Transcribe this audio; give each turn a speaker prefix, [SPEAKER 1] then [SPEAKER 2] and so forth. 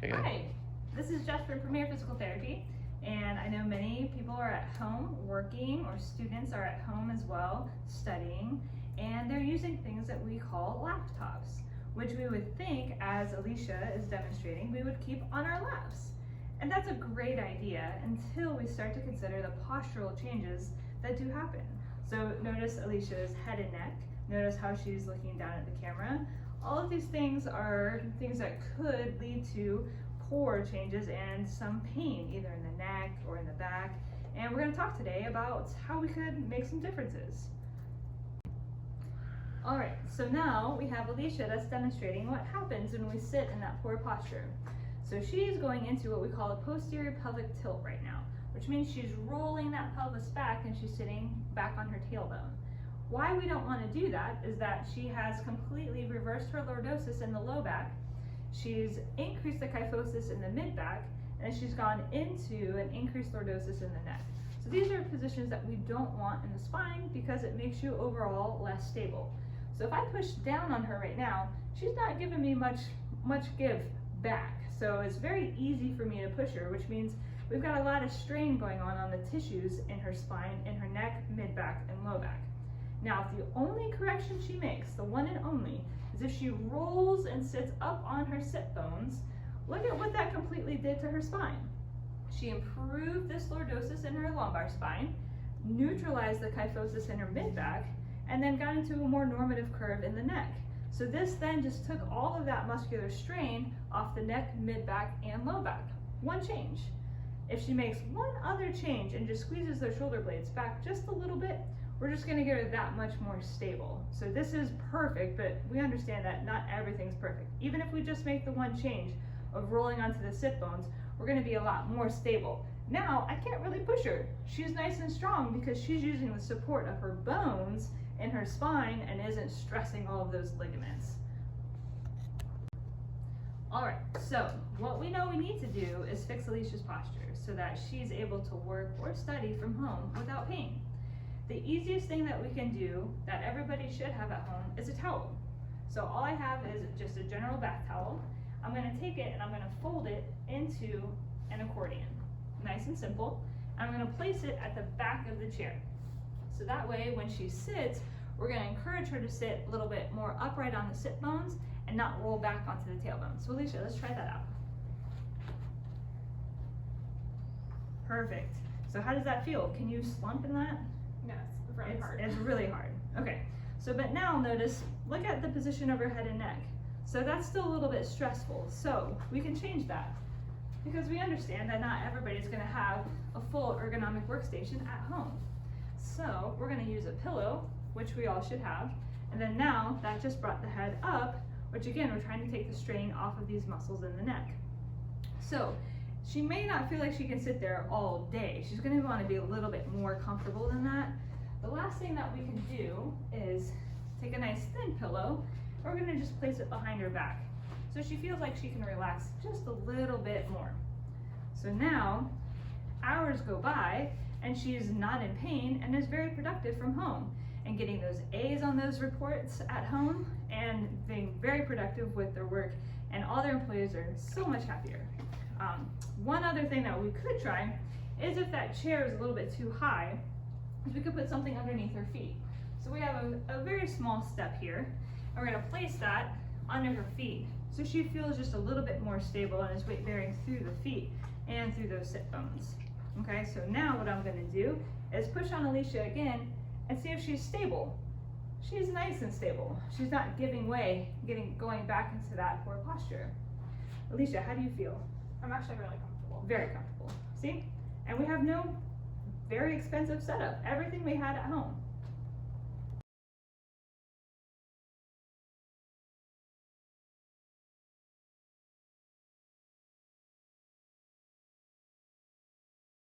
[SPEAKER 1] Okay, good.
[SPEAKER 2] Hi, this is Jess from Premier Physical Therapy, and I know many people are at home working, or students are at home as well studying, and they're using things that we call laptops, which we would think, as Alicia is demonstrating, we would keep on our laps. And that's a great idea until we start to consider the postural changes that do happen. So notice Alicia's head and neck, notice how she's looking down at the camera. All of these things are things that could lead to poor changes and some pain, either in the neck or in the back. And we're going to talk today about how we could make some differences. All right, so now we have Alicia that's demonstrating what happens when we sit in that poor posture. So she's going into what we call a posterior pelvic tilt right now, which means she's rolling that pelvis back and she's sitting back on her tailbone. Why we don't want to do that is that she has completely reversed her lordosis in the low back, she's increased the kyphosis in the mid back, and she's gone into an increased lordosis in the neck. So these are positions that we don't want in the spine because it makes you overall less stable. So if I push down on her right now, she's not giving me much give back. So it's very easy for me to push her, which means we've got a lot of strain going on the tissues in her spine, in her neck, mid back, and low back. Now, if the only correction she makes, the one and only, is if she rolls and sits up on her sit bones, look at what that completely did to her spine. She improved this lordosis in her lumbar spine, neutralized the kyphosis in her mid back, and then got into a more normative curve in the neck. So this then just took all of that muscular strain off the neck, mid back, and low back. One change. If she makes one other change and just squeezes those shoulder blades back just a little bit, we're just going to get her that much more stable. So this is perfect, but we understand that not everything's perfect. Even if we just make the one change of rolling onto the sit bones, we're going to be a lot more stable. Now, I can't really push her. She's nice and strong because she's using the support of her bones in her spine and isn't stressing all of those ligaments. All right, so what we know we need to do is fix Alicia's posture so that she's able to work or study from home without pain. The easiest thing that we can do that everybody should have at home is a towel. So all I have is just a general bath towel. I'm going to take it and I'm going to fold it into an accordion. Nice and simple. And I'm going to place it at the back of the chair. So that way when she sits, we're going to encourage her to sit a little bit more upright on the sit bones and not roll back onto the tailbone. So Alicia, let's try that out. Perfect. So how does that feel? Can you slump in that?
[SPEAKER 3] No, it's really hard.
[SPEAKER 2] It's really hard. Okay. So, but now notice, look at the position of her head and neck. So that's still a little bit stressful. So we can change that because we understand that not everybody's going to have a full ergonomic workstation at home. So we're going to use a pillow, which we all should have. And then now that just brought the head up, which again, we're trying to take the strain off of these muscles in the neck. So she may not feel like she can sit there all day. She's going to want to be a little bit more comfortable than that. The last thing that we can do is take a nice thin pillow, and we're going to just place it behind her back. So she feels like she can relax just a little bit more. So now, hours go by, and she's not in pain and is very productive from home and getting those A's on those reports at home and being very productive with their work, and all their employees are so much happier. One other thing that we could try is if that chair is a little bit too high, is we could put something underneath her feet. So we have a very small step here, and we're going to place that under her feet so she feels just a little bit more stable and is weight bearing through the feet and through those sit bones. Okay, so now what I'm going to do is push on Alicia again and see if she's stable. She's nice and stable. She's not giving way, going back into that poor posture. Alicia, how do you feel?
[SPEAKER 3] I'm actually really comfortable.
[SPEAKER 2] Very comfortable. See? And we have no very expensive setup. Everything we had at home.